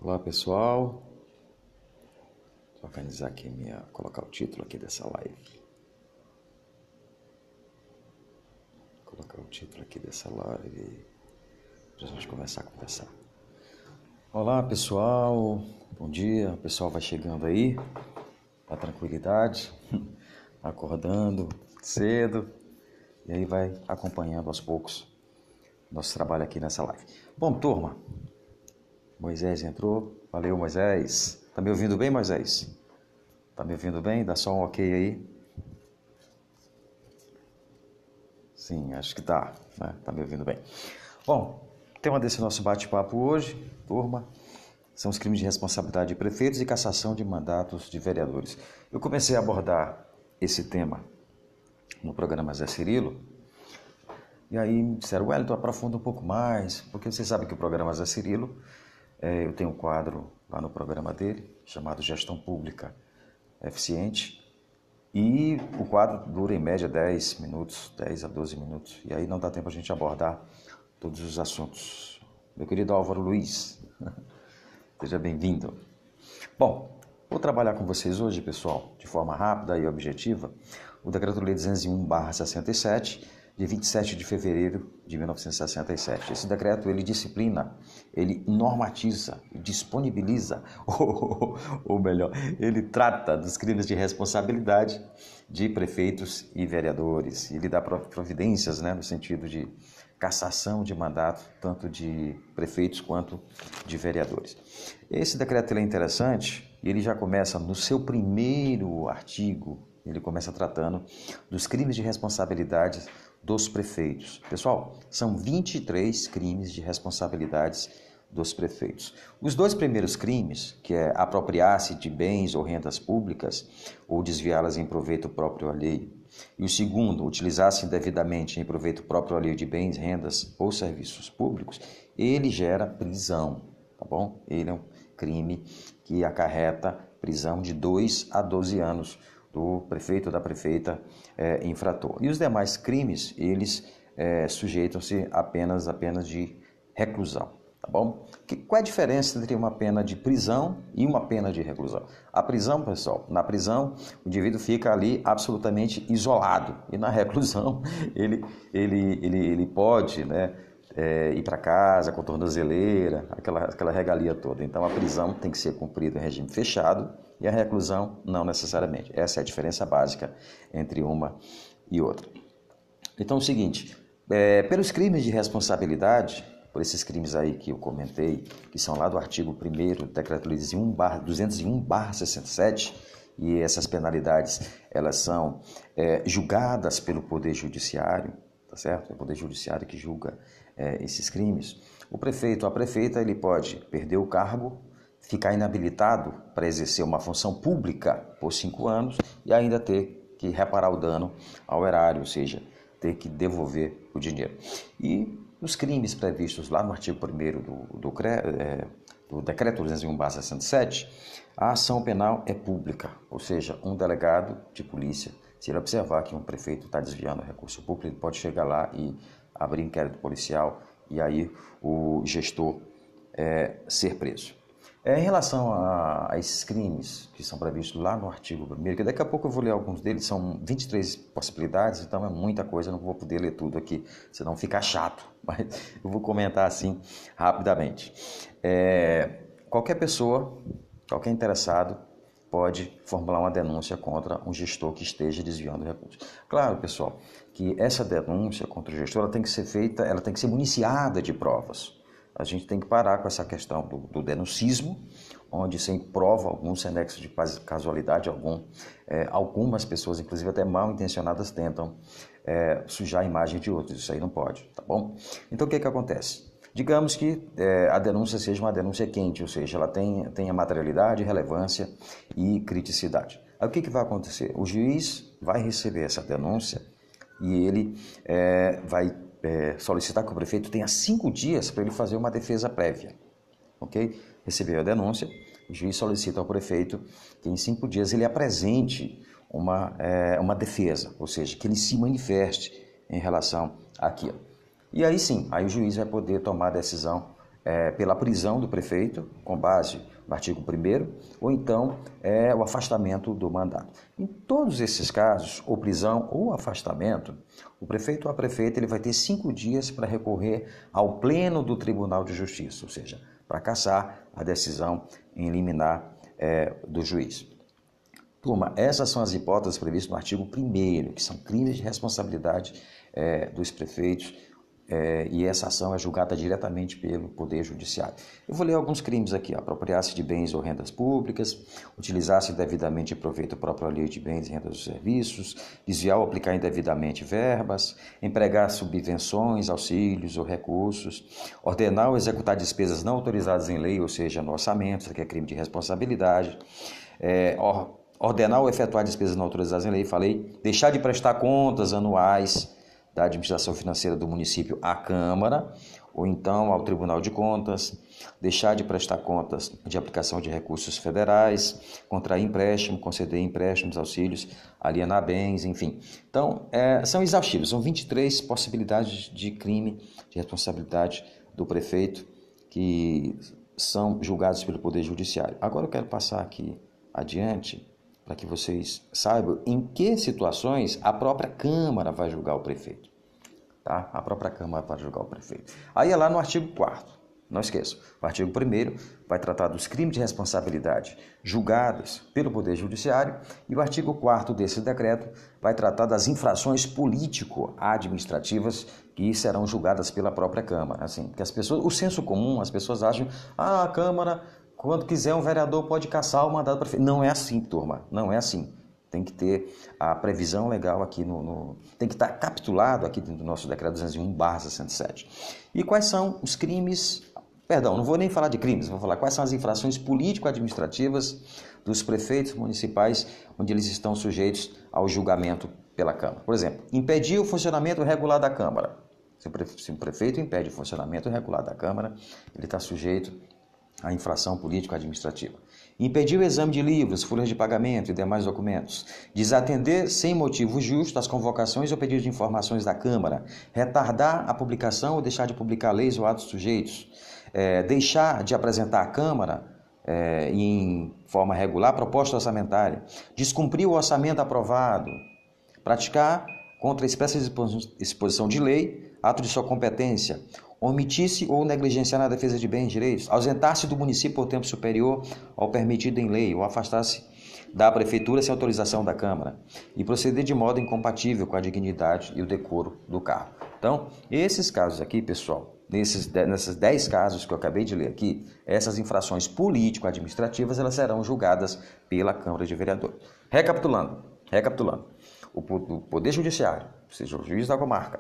Olá pessoal, vou organizar aqui colocar o título aqui dessa live. Pra gente começar a conversar. Olá pessoal, bom dia, o pessoal vai chegando aí, com tranquilidade, acordando cedo e aí vai acompanhando aos poucos nosso trabalho aqui nessa live. Bom, turma, Moisés entrou, valeu Moisés. Tá me ouvindo bem, Moisés? Tá me ouvindo bem? Dá só um ok aí. Sim, acho que tá, né? Tá me ouvindo bem. Bom, o tema desse nosso bate-papo hoje, turma, são os crimes de responsabilidade de prefeitos e cassação de mandatos de vereadores. Eu comecei a abordar esse tema no programa Zé Cirilo, e aí me disseram, Wellington, aprofunda um pouco mais, porque você sabe que o programa Zé Cirilo, eu tenho um quadro lá no programa dele, chamado Gestão Pública Eficiente, e o quadro dura em média 10 minutos, 10 a 12 minutos, e aí não dá tempo a gente abordar todos os assuntos. Meu querido Álvaro Luiz, seja bem-vindo. Bom, vou trabalhar com vocês hoje, pessoal, de forma rápida e objetiva, o Decreto-Lei 201/67, de 27 de fevereiro de 1967. Esse decreto, ele disciplina, ele normatiza, disponibiliza, ou melhor, ele trata dos crimes de responsabilidade de prefeitos e vereadores. Ele dá providências, né, no sentido de cassação de mandato, tanto de prefeitos quanto de vereadores. Esse decreto ele é interessante, ele já começa no seu primeiro artigo, ele começa tratando dos crimes de responsabilidade dos prefeitos. Pessoal, são 23 crimes de responsabilidades dos prefeitos. Os dois primeiros crimes, que é apropriar-se de bens ou rendas públicas ou desviá-las em proveito próprio alheio, e o segundo, utilizar-se indevidamente em proveito próprio alheio de bens, rendas ou serviços públicos, ele gera prisão, tá bom? Ele é um crime que acarreta prisão de 2 a 12 anos do prefeito ou da prefeita infrator. E os demais crimes, eles sujeitam-se apenas de reclusão. Tá bom? Qual é a diferença entre uma pena de prisão e uma pena de reclusão? A prisão, pessoal, na prisão o indivíduo fica ali absolutamente isolado. E na reclusão ele pode, né, ir para casa com tornozeleira, aquela regalia toda. Então a prisão tem que ser cumprida em regime fechado e a reclusão não necessariamente. Essa é a diferença básica entre uma e outra. Então é o seguinte, pelos crimes de responsabilidade, por esses crimes aí que eu comentei, que são lá do artigo 1º do Decreto-Lei 201/67, e essas penalidades, elas são julgadas pelo Poder Judiciário, tá certo? É o Poder Judiciário que julga esses crimes. O prefeito ou a prefeita, ele pode perder o cargo, ficar inabilitado para exercer uma função pública por 5 anos e ainda ter que reparar o dano ao erário, ou seja, ter que devolver o dinheiro. E os crimes previstos lá no artigo 1º do Decreto 201/67, a ação penal é pública, ou seja, um delegado de polícia, se ele observar que um prefeito está desviando o recurso público, ele pode chegar lá e abrir inquérito policial e aí o gestor ser preso. Em relação a esses crimes que são previstos lá no artigo 1º, que daqui a pouco eu vou ler alguns deles, são 23 possibilidades, então é muita coisa, não vou poder ler tudo aqui, senão fica chato, mas eu vou comentar assim rapidamente. Qualquer pessoa, qualquer interessado, pode formular uma denúncia contra um gestor que esteja desviando recursos. Claro, pessoal, que essa denúncia contra o gestor ela tem que ser feita, ela tem que ser municiada de provas. A gente tem que parar com essa questão do denuncismo, onde sem prova algum, sem nexo de casualidade algum, algumas pessoas, inclusive até mal intencionadas, tentam sujar a imagem de outros. Isso aí não pode, tá bom? Então o que acontece? Digamos que a denúncia seja uma denúncia quente, ou seja, ela tenha materialidade, relevância e criticidade. Aí o que vai acontecer? O juiz vai receber essa denúncia e ele vai solicitar que o prefeito tenha 5 dias para ele fazer uma defesa prévia, ok? Recebeu a denúncia, o juiz solicita ao prefeito que em 5 dias ele apresente uma defesa, ou seja, que ele se manifeste em relação àquilo. E aí sim, aí o juiz vai poder tomar a decisão pela prisão do prefeito, com base no artigo 1º, ou então o afastamento do mandato. Em todos esses casos, ou prisão ou afastamento, o prefeito ou a prefeita ele vai ter 5 dias para recorrer ao pleno do Tribunal de Justiça, ou seja, para cassar a decisão em liminar do juiz. Turma, essas são as hipóteses previstas no artigo 1º, que são crimes de responsabilidade dos prefeitos, e essa ação é julgada diretamente pelo Poder Judiciário. Eu vou ler alguns crimes aqui: apropriar-se de bens ou rendas públicas, utilizar-se indevidamente em proveito próprio alheio de bens, rendas ou serviços, desviar ou aplicar indevidamente verbas, empregar subvenções, auxílios ou recursos, ordenar ou executar despesas não autorizadas em lei, ou seja, no orçamento, isso aqui é crime de responsabilidade, ordenar ou efetuar despesas não autorizadas em lei, falei, deixar de prestar contas anuais da administração financeira do município à Câmara, ou então ao Tribunal de Contas, deixar de prestar contas de aplicação de recursos federais, contrair empréstimo, conceder empréstimos, auxílios, alienar bens, enfim. Então, são exaustivos, são 23 possibilidades de crime de responsabilidade do prefeito que são julgados pelo Poder Judiciário. Agora eu quero passar aqui adiante para que vocês saibam em que situações a própria Câmara vai julgar o prefeito. Tá? A própria Câmara vai julgar o prefeito. Aí é lá no artigo 4º, não esqueçam, o artigo 1º vai tratar dos crimes de responsabilidade julgados pelo Poder Judiciário e o artigo 4º desse decreto vai tratar das infrações político-administrativas que serão julgadas pela própria Câmara. Assim, porque o senso comum, as pessoas acham, a Câmara, quando quiser um vereador pode cassar o mandato do prefeito. Não é assim, turma, não é assim. Tem que ter a previsão legal aqui tem que estar capitulado aqui dentro do nosso decreto 201/67. E quais são os crimes, perdão, não vou nem falar de crimes, vou falar quais são as infrações político-administrativas dos prefeitos municipais onde eles estão sujeitos ao julgamento pela Câmara. Por exemplo, impedir o funcionamento regular da Câmara. Se o prefeito impede o funcionamento regular da Câmara, ele está sujeito à infração político-administrativa. Impedir o exame de livros, folhas de pagamento e demais documentos. Desatender sem motivo justo as convocações ou pedidos de informações da Câmara. Retardar a publicação ou deixar de publicar leis ou atos sujeitos. Deixar de apresentar à Câmara em forma regular proposta orçamentária. Descumprir o orçamento aprovado. Praticar contra a expressa exposição de lei, ato de sua competência, omitir-se ou negligenciar na defesa de bens e direitos, ausentar-se do município por tempo superior ao permitido em lei ou afastar-se da prefeitura sem autorização da Câmara e proceder de modo incompatível com a dignidade e o decoro do cargo. Então, esses casos aqui, pessoal, nesses 10 casos que eu acabei de ler aqui, essas infrações político-administrativas, elas serão julgadas pela Câmara de Vereadores. Recapitulando, o Poder Judiciário, ou seja, o juiz da comarca,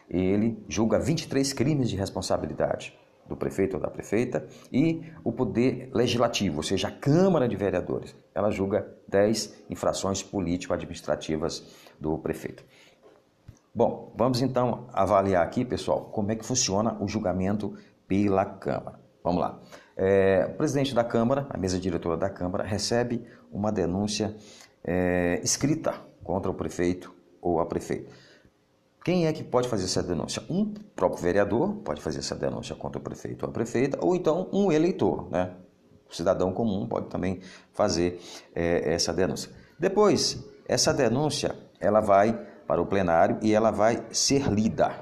ele julga 23 crimes de responsabilidade do prefeito ou da prefeita e o Poder Legislativo, ou seja, a Câmara de Vereadores, ela julga 10 infrações político-administrativas do prefeito. Bom, vamos então avaliar aqui, pessoal, como é que funciona o julgamento pela Câmara. Vamos lá. O presidente da Câmara, a mesa diretora da Câmara, recebe uma denúncia escrita contra o prefeito ou a prefeita. Quem é que pode fazer essa denúncia? Um próprio vereador pode fazer essa denúncia contra o prefeito ou a prefeita, ou então um eleitor, né? O cidadão comum pode também fazer essa denúncia. Depois, essa denúncia ela vai para o plenário e ela vai ser lida.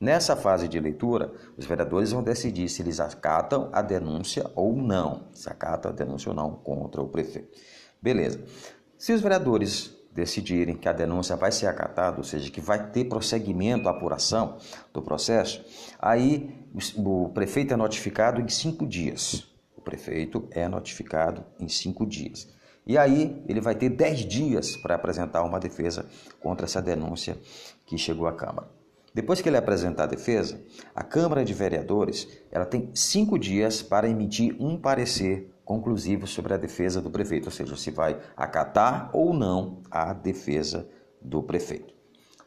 Nessa fase de leitura, os vereadores vão decidir se eles acatam a denúncia ou não, se acatam a denúncia ou não contra o prefeito. Beleza. Se os vereadores decidirem que a denúncia vai ser acatada, ou seja, que vai ter prosseguimento, apuração do processo, aí o prefeito é notificado em 5 dias. O prefeito é notificado em 5 dias. E aí ele vai ter 10 dias para apresentar uma defesa contra essa denúncia que chegou à Câmara. Depois que ele apresentar a defesa, a Câmara de Vereadores ela tem 5 dias para emitir um parecer conclusivo sobre a defesa do prefeito, ou seja, se vai acatar ou não a defesa do prefeito.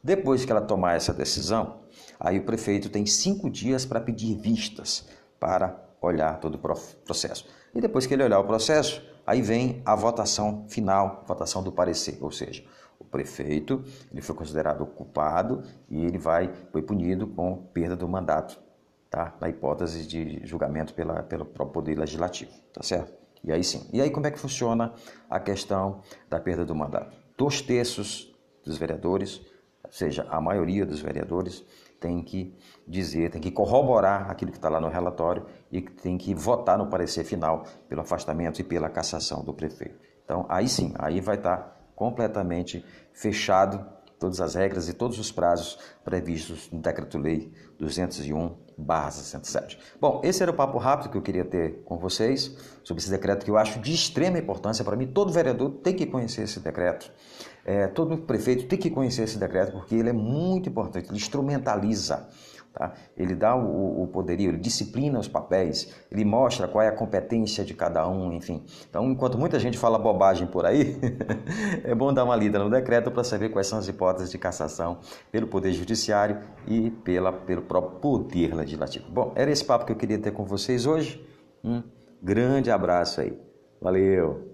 Depois que ela tomar essa decisão, aí o prefeito tem 5 dias para pedir vistas para olhar todo o processo. E depois que ele olhar o processo, aí vem a votação final, votação do parecer, ou seja, o prefeito ele foi considerado culpado e ele foi punido com perda do mandato tá? Na hipótese de julgamento pelo próprio Poder Legislativo, tá certo? E aí sim. E aí como é que funciona a questão da perda do mandato? 2/3 dos vereadores, ou seja, a maioria dos vereadores, tem que dizer, tem que corroborar aquilo que está lá no relatório e tem que votar no parecer final pelo afastamento e pela cassação do prefeito. Então, aí sim, aí vai estar completamente fechado todas as regras e todos os prazos previstos no Decreto-Lei 201/67. Bom, esse era o papo rápido que eu queria ter com vocês sobre esse decreto que eu acho de extrema importância para mim. Todo vereador tem que conhecer esse decreto. Todo prefeito tem que conhecer esse decreto porque ele é muito importante, ele instrumentaliza, tá? Ele dá o poderio, ele disciplina os papéis, ele mostra qual é a competência de cada um, enfim. Então, enquanto muita gente fala bobagem por aí, é bom dar uma lida no decreto para saber quais são as hipóteses de cassação pelo Poder Judiciário e pelo próprio Poder Legislativo. Bom, era esse papo que eu queria ter com vocês hoje. Um grande abraço aí. Valeu!